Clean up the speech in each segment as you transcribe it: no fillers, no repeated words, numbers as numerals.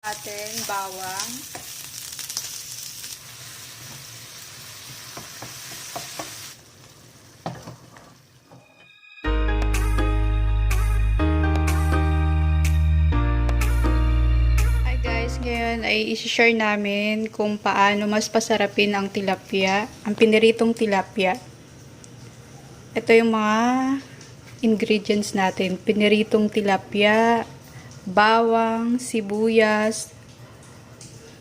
Atin bawang. Hi guys, ngayon ay i-share namin kung paano mas pasarapin ang tilapia, ang piniritong tilapia. Ito yung mga ingredients natin. Piniritong tilapia, bawang, sibuyas,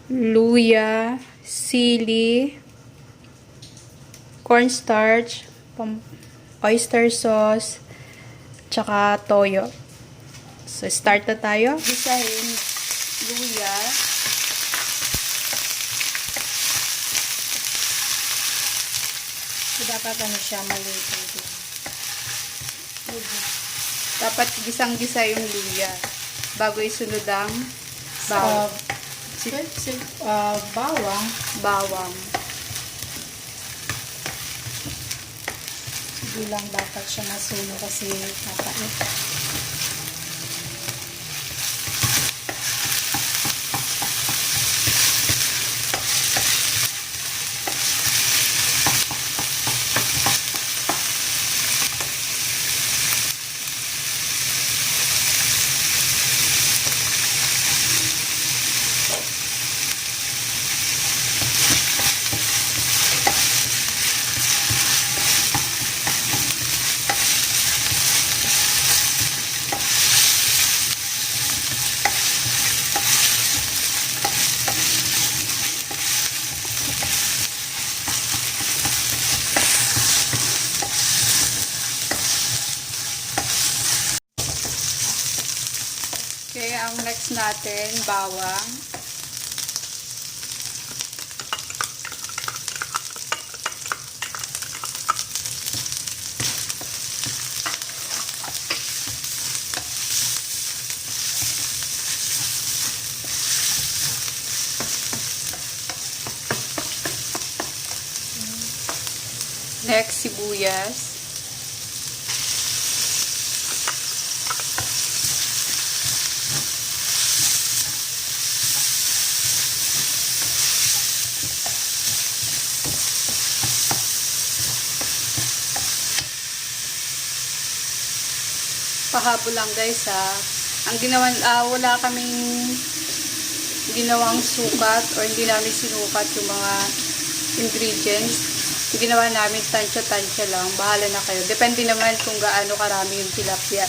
luya, sili, cornstarch, oyster sauce, tsaka toyo. So, start na tayo. Gisahin luya. So, dapat ano siya, malito din. Dapat gisang-gisa yung luya bago isunod ang bawang. Bawang. Hindi lang dapat siya masuno kasi kapait. Okay, ang next natin, bawang. Next, sibuyas. Pahabol lang guys ha. Ang ginawan, wala kaming ginawang sukat or hindi namin sinukat yung mga ingredients. Yung ginawa namin tansya-tansya lang. Bahala na kayo. Depende naman kung gaano karami yung tilapia.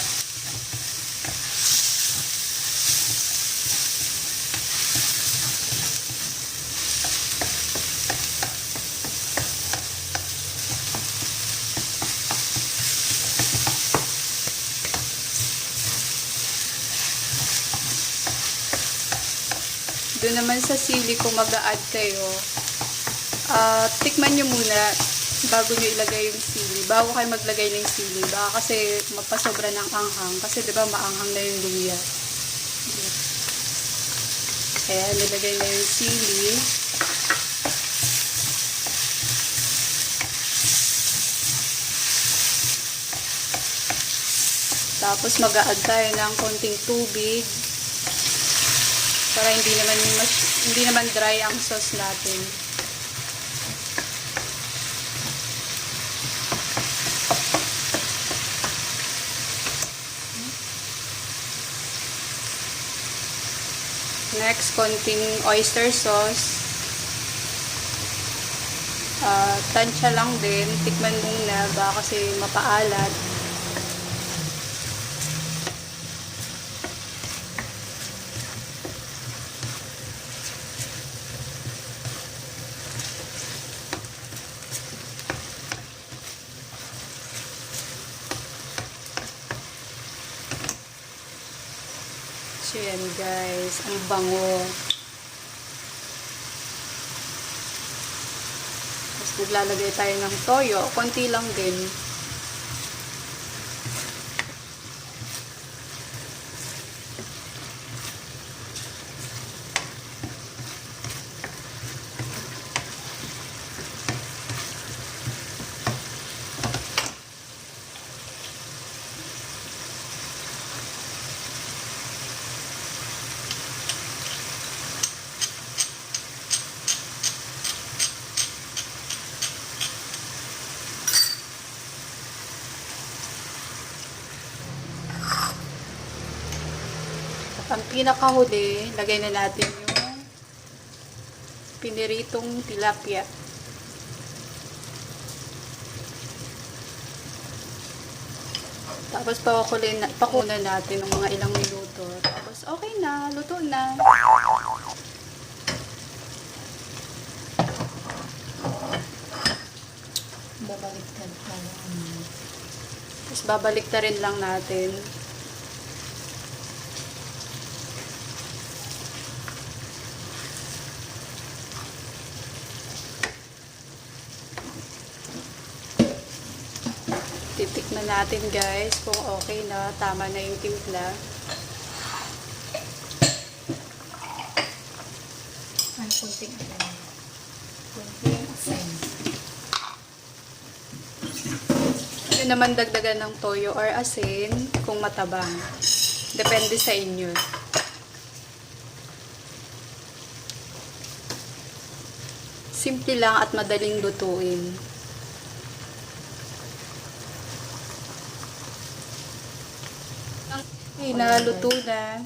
Doon naman sa sili, kung mag-a-add kayo, tikman nyo muna bago nyo ilagay yung sili. Bago kayo maglagay ng sili. Baka kasi mapasobra ng anghang. Kasi diba maanghang na yung luya. Kaya nilagay na yung sili. Tapos mag-a-add tayo ng konting tubig. Para hindi naman dry ang sauce natin. Next, konting oyster sauce. Tansya lang din. Tikman muna baka kasi mapaalat. So, yan guys. Ang bango. Tapos, naglalagay tayo ng toyo. Konti lang din. pinakahuli, lagay na natin yung piniritong tilapia. Tapos pakunan natin ng mga ilang minuto. Tapos okay na, luto na. Babaliktad pa. Tapos babalik na rin lang natin. Titikman natin guys kung okay na, tama na yung timpla. Ay, kunting asin. Kunting asin. Yun naman dagdagan ng toyo or asin kung matabang. Depende sa inyo. Simple lang at madaling lutuin. Okay, naluto na.